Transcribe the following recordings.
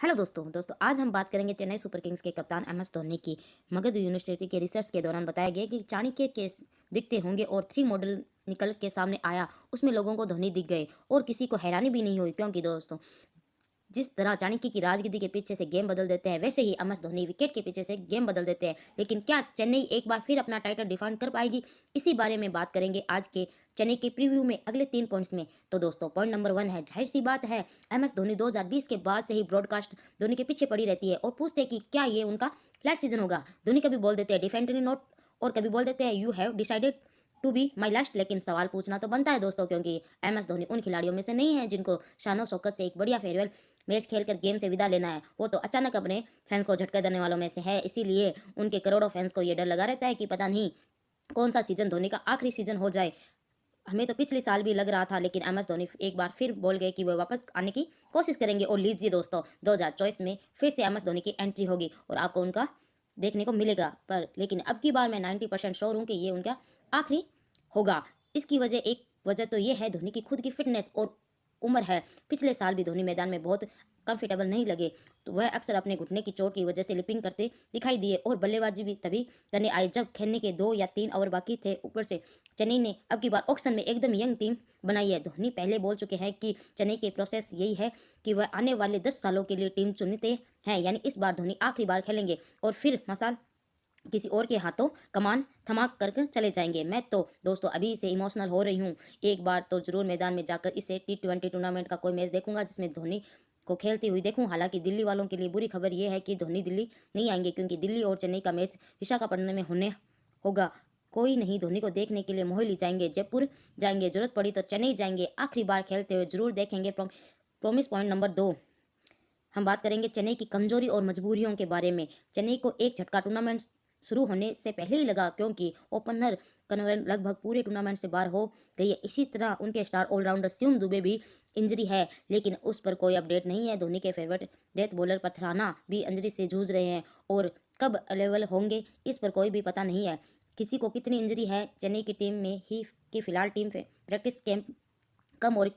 Hello दोस्तों आज हम बात करेंगे चेन्नई सुपर किंग्स के कप्तान एम एस धोनी की। मगध यूनिवर्सिटी के रिसर्च के दौरान बताया गया कि चाणक्य के दिखते होंगे और 3 मॉडल निकल के सामने आया, उसमें लोगों को धोनी दिख गए और किसी को हैरानी भी नहीं हुई, क्योंकि दोस्तों जिस तरह चाणक्य की राजनीति के पीछे से गेम बदल देते हैं, वैसे ही एम एस धोनी विकेट के पीछे से गेम बदल देते हैं। लेकिन क्या चेन्नई एक बार फिर अपना टाइटल डिफेंड कर पाएगी? इसी बारे में बात करेंगे आज के चेन्नई के प्रीव्यू में अगले 3 पॉइंट्स में। तो दोस्तों पॉइंट नंबर 1 है, जाहिर सी बात है एम एस धोनी 2020 के बाद से ही ब्रॉडकास्ट धोनी के पीछे पड़ी रहती है और पूछते हैं कि क्या ये उनका लास्ट सीजन होगा। धोनी कभी बोल देते हैं डिफेंडली नोट और कभी बोल देते हैं you have decided to be my last. लेकिन सवाल पूछना तो बनता है दोस्तों, क्योंकि एम एस धोनी उन खिलाड़ियों में से नहीं है जिनको शानो शौकत से एक बढ़िया फेयरवेल मैच खेलकर गेम से विदा लेना है। वो तो अचानक अपने फैंस को झटका देने वालों में से है। इसीलिए उनके करोड़ों फैंस को ये डर लगा रहता है कि पता नहीं कौन सा सीजन धोनी का आखिरी सीजन हो जाए। हमें तो पिछले साल भी लग रहा था, लेकिन एम एस धोनी एक बार फिर बोल गए कि वो वापस आने की कोशिश करेंगे। और लीजिए दोस्तों 2024 में फिर से एम एस धोनी की एंट्री होगी और आपको उनका देखने को मिलेगा। पर लेकिन अब की बार मैं 90% श्योर हूँ कि ये उनका आखिरी होगा। इसकी एक वजह तो ये है धोनी की खुद की फिटनेस और उम्र है। पिछले साल भी धोनी मैदान में बहुत कंफर्टेबल नहीं लगे, तो वह अक्सर अपने घुटने की चोट की वजह से लिपिंग करते दिखाई दिए और बल्लेबाजी भी तभी करने आए जब खेलने के 2 या 3 ओवर बाकी थे। ऊपर से चेन्नई ने अब की बार ऑक्शन में एकदम यंग टीम बनाई है। धोनी पहले बोल चुके हैं कि चेन्नई के प्रोसेस यही है कि वह आने वाले 10 सालों के लिए टीम चुनते हैं, यानी इस बार धोनी आखिरी बार खेलेंगे और फिर मसाल किसी और के हाथों कमान थमा कर चले जाएंगे। मैं तो दोस्तों अभी से इमोशनल हो रही हूँ। एक बार तो जरूर मैदान में जाकर इसे T20 टूर्नामेंट का कोई मैच देखूंगा जिसमें धोनी को खेलती हुई देखूं। हालांकि दिल्ली वालों के लिए बुरी खबर यह है कि धोनी दिल्ली नहीं आएंगे, क्योंकि दिल्ली और चेन्नई का मैच विशाखापट्टनम में होने होगा। कोई नहीं, धोनी को देखने के लिए मोहाली जाएंगे, जयपुर जाएंगे, जरूरत पड़ी तो चेन्नई जाएंगे। आखिरी बार खेलते हुए जरूर देखेंगे। प्रोमिस पॉइंट नंबर 2, हम बात करेंगे चेन्नई की कमजोरी और मजबूरियों के बारे में। चेन्नई को एक झटका टूर्नामेंट शुरू होने से पहले ही लगा, क्योंकि ओपनर कनवरन लगभग पूरे टूर्नामेंट से बाहर हो गई है। इसी तरह उनके स्टार ऑलराउंडर शिवम दुबे भी इंजरी है, लेकिन उस पर कोई अपडेट नहीं है। धोनी के फेवरेट डेथ बॉलर पथराना भी इंजरी से जूझ रहे हैं और कब अवेलेबल होंगे इस पर कोई भी पता नहीं है। किसी को कितनी इंजरी है चेन्नई की टीम में ही कि फिलहाल टीम प्रैक्टिस कैंप कम और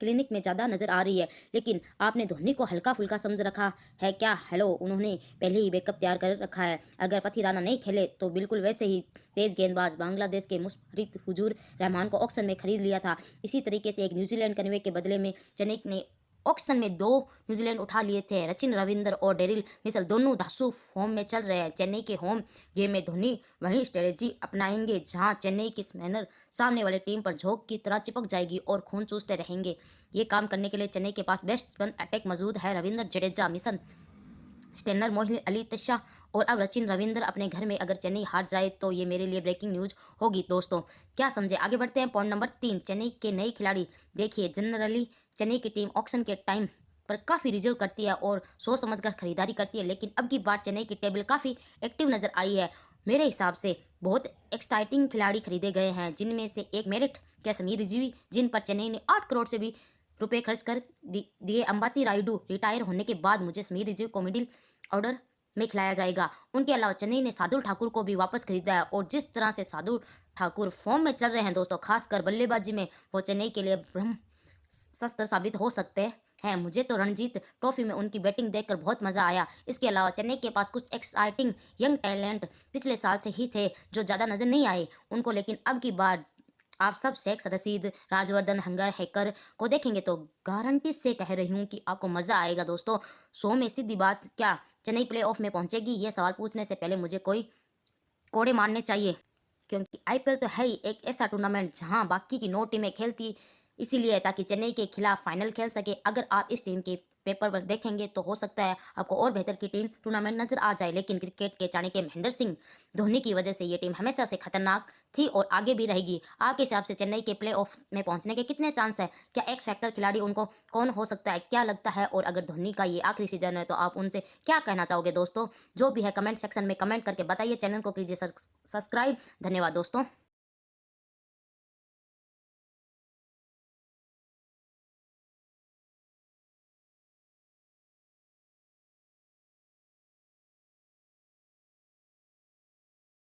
क्लिनिक में ज़्यादा नजर आ रही है। लेकिन आपने धोनी को हल्का फुल्का समझ रखा है क्या? हेलो, उन्होंने पहले ही बैकअप तैयार कर रखा है। अगर पथिराना नहीं खेले तो बिल्कुल वैसे ही तेज गेंदबाज बांग्लादेश के मुशफिक हुजूर रहमान को ऑक्शन में खरीद लिया था। इसी तरीके से एक न्यूजीलैंड कन्वे के बदले में चेन्नई ने ऑक्शन में 2 न्यूजीलैंड उठा लिए थे। सचिन रविंद्र और डेरिल मिशेल दोनों धांसू फॉर्म में चल रहे हैं। चेन्नई के होम गेम में धोनी वही स्ट्रेटेजी अपनाएंगे जहां चेन्नई की स्पिनर सामने वाले टीम पर झोंक की तरह चिपक जाएगी और खून चूसते रहेंगे। ये काम करने के लिए चेन्नई के पास बेस्ट स्पिन अटैक मौजूद है। रविंद्र जडेजा, मिशन स्टेनर, मोहिन अली, तशा और अब सचिन रविंद्र अपने घर में। अगर चेन्नई हार जाए तो ये मेरे लिए ब्रेकिंग न्यूज होगी। दोस्तों क्या समझे? आगे बढ़ते हैं। पॉइंट नंबर 3, चेन्नई के नए खिलाड़ी। देखिए, जनरली चेन्नई की टीम ऑक्शन के टाइम पर काफ़ी रिजर्व करती है और सोच समझकर खरीदारी करती है, लेकिन अब की बार चेन्नई की टेबल काफ़ी एक्टिव नजर आई है। मेरे हिसाब से बहुत एक्साइटिंग खिलाड़ी खरीदे गए हैं, जिनमें से एक मेरिट के समीर रिजवी, जिन पर चेन्नई ने 8 करोड़ से भी रुपए खर्च कर दिए। अंबाती रायडू रिटायर होने के बाद मुझे समीर रिजवी को मिडिल ऑर्डर में खिलाया जाएगा। उनके अलावा चेन्नई ने शार्दुल ठाकुर को भी वापस खरीदा है और जिस तरह से शार्दुल ठाकुर फॉर्म में चल रहे हैं दोस्तों, खासकर बल्लेबाजी में, वो चेन्नई के लिए ब्रह्म शस्त्र साबित हो सकते हैं। मुझे तो रणजीत ट्रॉफी में उनकी बैटिंग देखकर बहुत मजा आया। इसके अलावा चेन्नई के पास कुछ एक्साइटिंग यंग टैलेंट पिछले साल से ही थे जो ज़्यादा नजर नहीं आए उनको, लेकिन अब की बार आप सब शेख रशीद, राजवर्धन, हंगर, हैकर को देखेंगे तो गारंटी से कह रही हूँ कि आपको मजा आएगा। दोस्तों 100 में सीधी बात, क्या चेन्नई प्लेऑफ में पहुंचेगी? ये सवाल पूछने से पहले मुझे कोई कोड़े मारने चाहिए, क्योंकि आईपीएल तो है ही एक ऐसा टूर्नामेंट जहां बाकी की 9 टीमें खेलती इसीलिए ताकि चेन्नई के खिलाफ फाइनल खेल सके। अगर आप इस टीम के पेपर पर देखेंगे तो हो सकता है आपको और बेहतर की टीम टूर्नामेंट नजर आ जाए, लेकिन क्रिकेट के चाणक्य महेंद्र सिंह धोनी की वजह से ये टीम हमेशा से खतरनाक थी और आगे भी रहेगी। आपके हिसाब से चेन्नई के प्ले ऑफ में पहुंचने के कितने चांस है? क्या एक्स फैक्टर खिलाड़ी उनको कौन हो सकता है? क्या लगता है? और अगर धोनी का ये आखिरी सीजन है तो आप उनसे क्या कहना चाहोगे? दोस्तों जो भी है कमेंट सेक्शन में कमेंट करके बताइए। चैनल को कीजिए सब्सक्राइब। धन्यवाद दोस्तों।